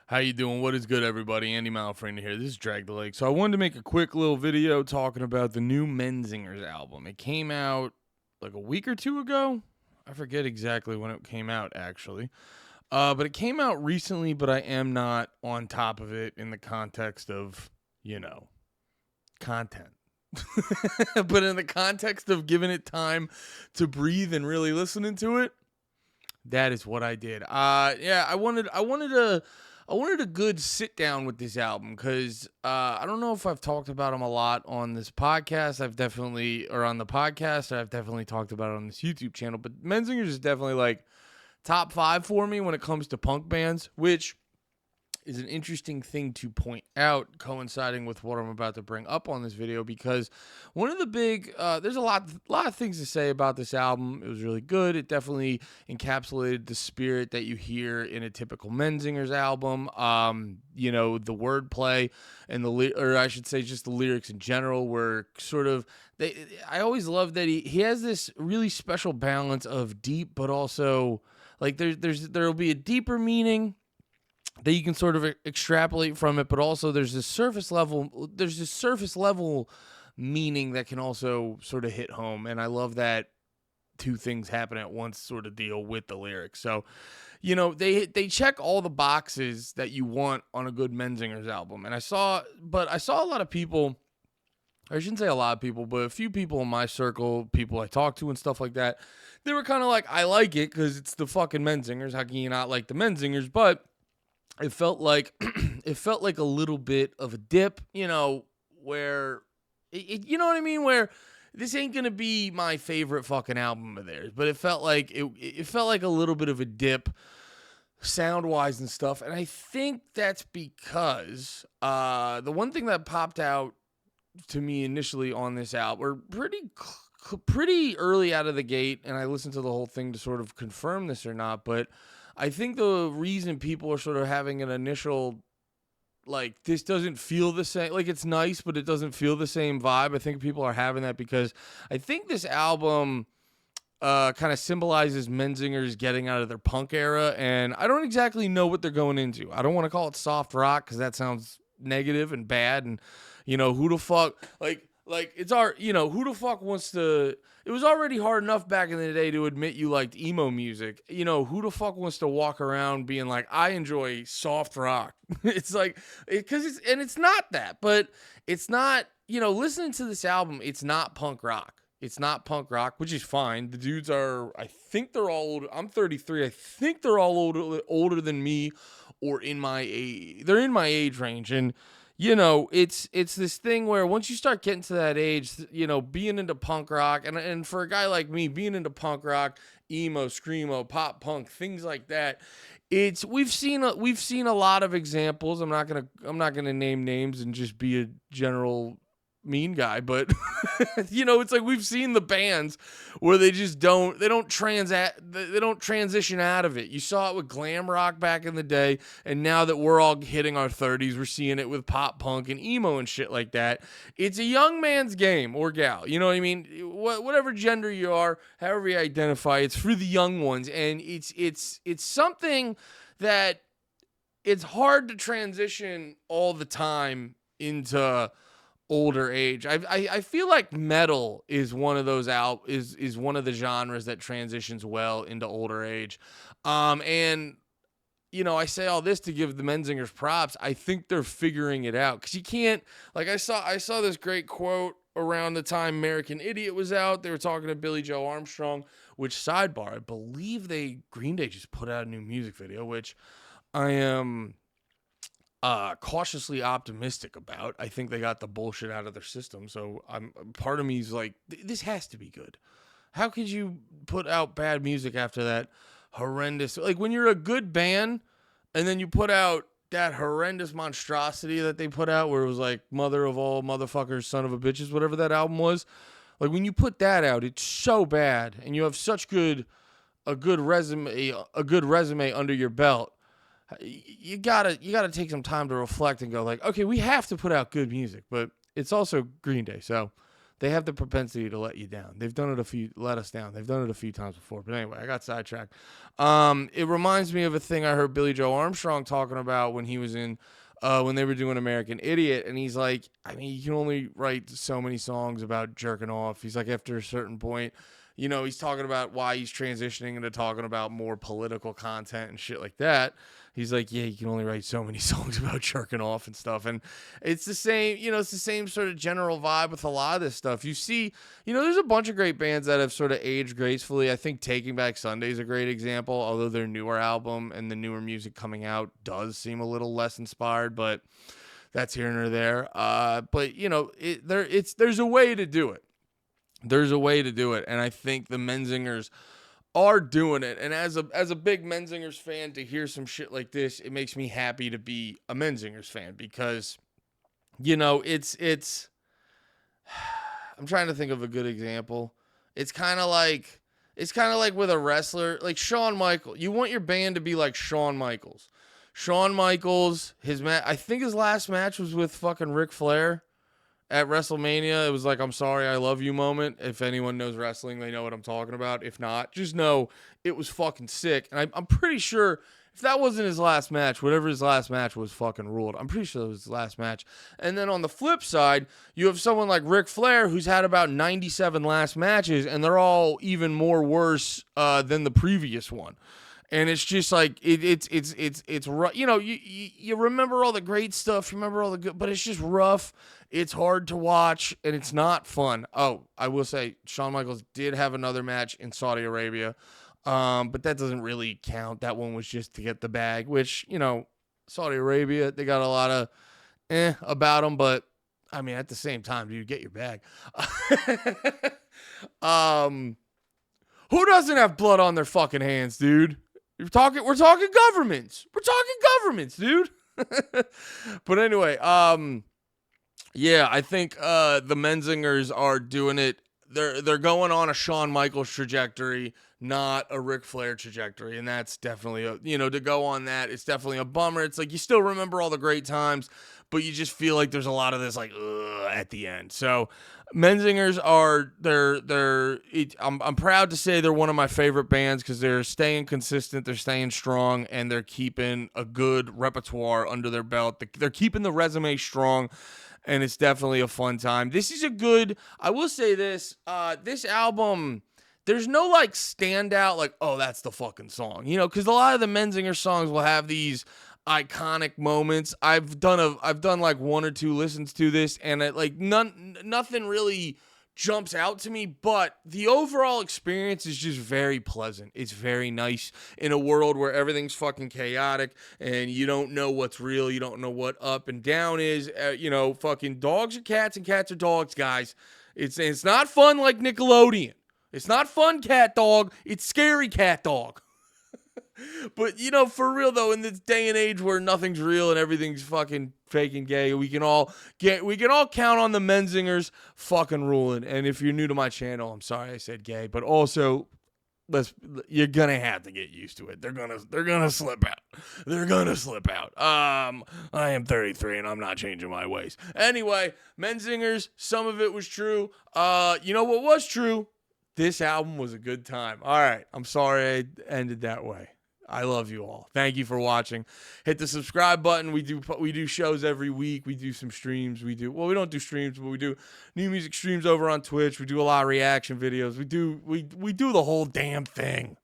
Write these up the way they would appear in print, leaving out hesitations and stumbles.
How you doing? What is good, everybody? Andy Malfrena here. This is Drag the Lake. So I wanted to make a quick little video talking about the new Menzingers album. It came out like a week or two ago. I forget exactly when it came out, actually. But it came out recently, but I am not on top of it in the context of, content. But in the context of giving it time to breathe and really listening to it, that is what I did. I wanted a good sit down with this album because I don't know if I've talked about him a lot on this podcast. On the podcast, I've definitely talked about it on this YouTube channel. But Menzingers is definitely like top 5 for me when it comes to punk bands, which is an interesting thing to point out, coinciding with what I'm about to bring up on this video, because one of the big, there's a lot of things to say about this album. It was really good. It definitely encapsulated the spirit that you hear in a typical Menzingers album. The wordplay and or I should say just the lyrics in general were sort of, I always love that he has this really special balance of deep, but also like there'll be a deeper meaning that you can sort of extrapolate from it, but also there's this surface level meaning that can also sort of hit home. And I love that two things happen at once sort of deal with the lyrics. So, they check all the boxes that you want on a good Menzingers album. And I saw a lot of people, I shouldn't say a lot of people, but a few people in my circle, people I talk to and stuff like that, they were kind of like, I like it because it's the fucking Menzingers. How can you not like the Menzingers? But it felt like a little bit of a dip, where you know what I mean, where this ain't gonna be my favorite fucking album of theirs, but it felt like it felt like a little bit of a dip sound wise and stuff. And I think that's because the one thing that popped out to me initially on this album, or pretty early out of the gate, and I listened to the whole thing to sort of confirm this or not, but I think the reason people are sort of having an initial, like, this doesn't feel the same, like, it's nice, but it doesn't feel the same vibe. I think people are having that because I think this album kind of symbolizes Menzingers getting out of their punk era, and I don't exactly know what they're going into. I don't want to call it soft rock because that sounds negative and bad, and, who the fuck, like it's our, who the fuck wants to, it was already hard enough back in the day to admit you liked emo music. Who the fuck wants to walk around being like, I enjoy soft rock? It's like, it's not that, but it's not, listening to this album, it's not punk rock. It's not punk rock, which is fine. The dudes are, I think they're all older. I'm 33. I think they're all older than me or in my age. They're in my age range. And, it's this thing where once you start getting to that age, being into punk rock, and for a guy like me, being into punk rock, emo, screamo, pop punk, things like that, we've seen a lot of examples. I'm not gonna name names and just be a general mean guy, but it's like we've seen the bands where they don't transition out of it. You saw it with glam rock back in the day, and now that we're all hitting our 30s, we're seeing it with pop punk and emo and shit like that. It's a young man's game, or gal, you know what I mean? Whatever gender you are, however you identify, it's for the young ones, and it's something that it's hard to transition all the time into older age. I feel like metal is one of those is one of the genres that transitions well into older age. And I say all this to give the Menzingers props. I think they're figuring it out, because you can't, like, I saw this great quote around the time American Idiot was out. They were talking to Billy Joe Armstrong, which, sidebar, I believe Green Day just put out a new music video, which I am cautiously optimistic about. I think they got the bullshit out of their system. So part of me is like, this has to be good. How could you put out bad music after that horrendous? Like, when you're a good band and then you put out that horrendous monstrosity that they put out, where it was like Mother of All Motherfuckers, Son of a Bitches, whatever that album was. Like, when you put that out, it's so bad, and you have such a good resume under your belt. You gotta take some time to reflect and go like, okay, we have to put out good music, but it's also Green Day, so they have the propensity to let you down. They've done it let us down. They've done it a few times before. But anyway, I got sidetracked. It reminds me of a thing I heard Billy Joe Armstrong talking about when he was when they were doing American Idiot. And he's like, I mean, you can only write so many songs about jerking off. He's like, after a certain point, he's talking about why he's transitioning into talking about more political content and shit like that. He's like, yeah, you can only write so many songs about jerking off and stuff. And it's the same, it's the same sort of general vibe with a lot of this stuff. You see, there's a bunch of great bands that have sort of aged gracefully. I think Taking Back Sunday is a great example, although their newer album and the newer music coming out does seem a little less inspired, but that's here and there. But, there's a way to do it. There's a way to do it. And I think the Menzingers are doing it. And as a big Menzingers fan, to hear some shit like this, it makes me happy to be a Menzingers fan because, it's I'm trying to think of a good example. It's kind of like with a wrestler, like Shawn Michaels. You want your band to be like Shawn Michaels. Shawn Michaels, I think his last match was with fucking Ric Flair at WrestleMania. It was like, I'm sorry, I love you moment. If anyone knows wrestling, they know what I'm talking about. If not, just know it was fucking sick. And I'm pretty sure if that wasn't his last match, whatever his last match was fucking ruled. I'm pretty sure it was his last match. And then on the flip side, you have someone like Ric Flair who's had about 97 last matches, and they're all even more worse than the previous one. And it's just like it's rough. You remember all the great stuff, you remember all the good, but it's just rough. It's hard to watch, and it's not fun. Oh, I will say, Shawn Michaels did have another match in Saudi Arabia, but that doesn't really count. That one was just to get the bag, which, Saudi Arabia, they got a lot of about them, but, I mean, at the same time, dude, get your bag. Who doesn't have blood on their fucking hands, dude? We're talking governments. We're talking governments, dude. But anyway, yeah, I think the Menzingers are doing it. They're going on a Shawn Michaels trajectory, not a Ric Flair trajectory, and that's definitely to go on that. It's definitely a bummer. It's like you still remember all the great times, but you just feel like there's a lot of this like at the end. So Menzingers are I'm proud to say they're one of my favorite bands because they're staying consistent, they're staying strong, and they're keeping a good repertoire under their belt. They're keeping the resume strong. And it's definitely a fun time. This is I will say this, this album, there's no like standout, like, oh, that's the fucking song, because a lot of the Menzinger songs will have these iconic moments. I've done like one or two listens to this, and nothing really jumps out to me, but the overall experience is just very pleasant. It's very nice in a world where everything's fucking chaotic and you don't know what's real, you don't know what up and down is. Fucking dogs are cats and cats are dogs, guys. It's not fun like Nickelodeon. It's not fun, cat dog. It's scary, cat dog. But, for real, though, in this day and age where nothing's real and everything's fucking fake and gay, we can all count on the Menzingers fucking ruling. And if you're new to my channel, I'm sorry I said gay, but also you're gonna have to get used to it. They're gonna slip out. They're gonna slip out. I am 33 and I'm not changing my ways. Anyway, Menzingers, some of it was true. You know what was true? This album was a good time. All right, I'm sorry I ended that way. I love you all. Thank you for watching. Hit the subscribe button. We do shows every week. We do some streams. We don't do streams, but we do new music streams over on Twitch. We do a lot of reaction videos. We do the whole damn thing.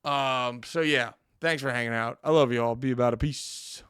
So yeah, thanks for hanging out. I love you all. Be about it. Peace.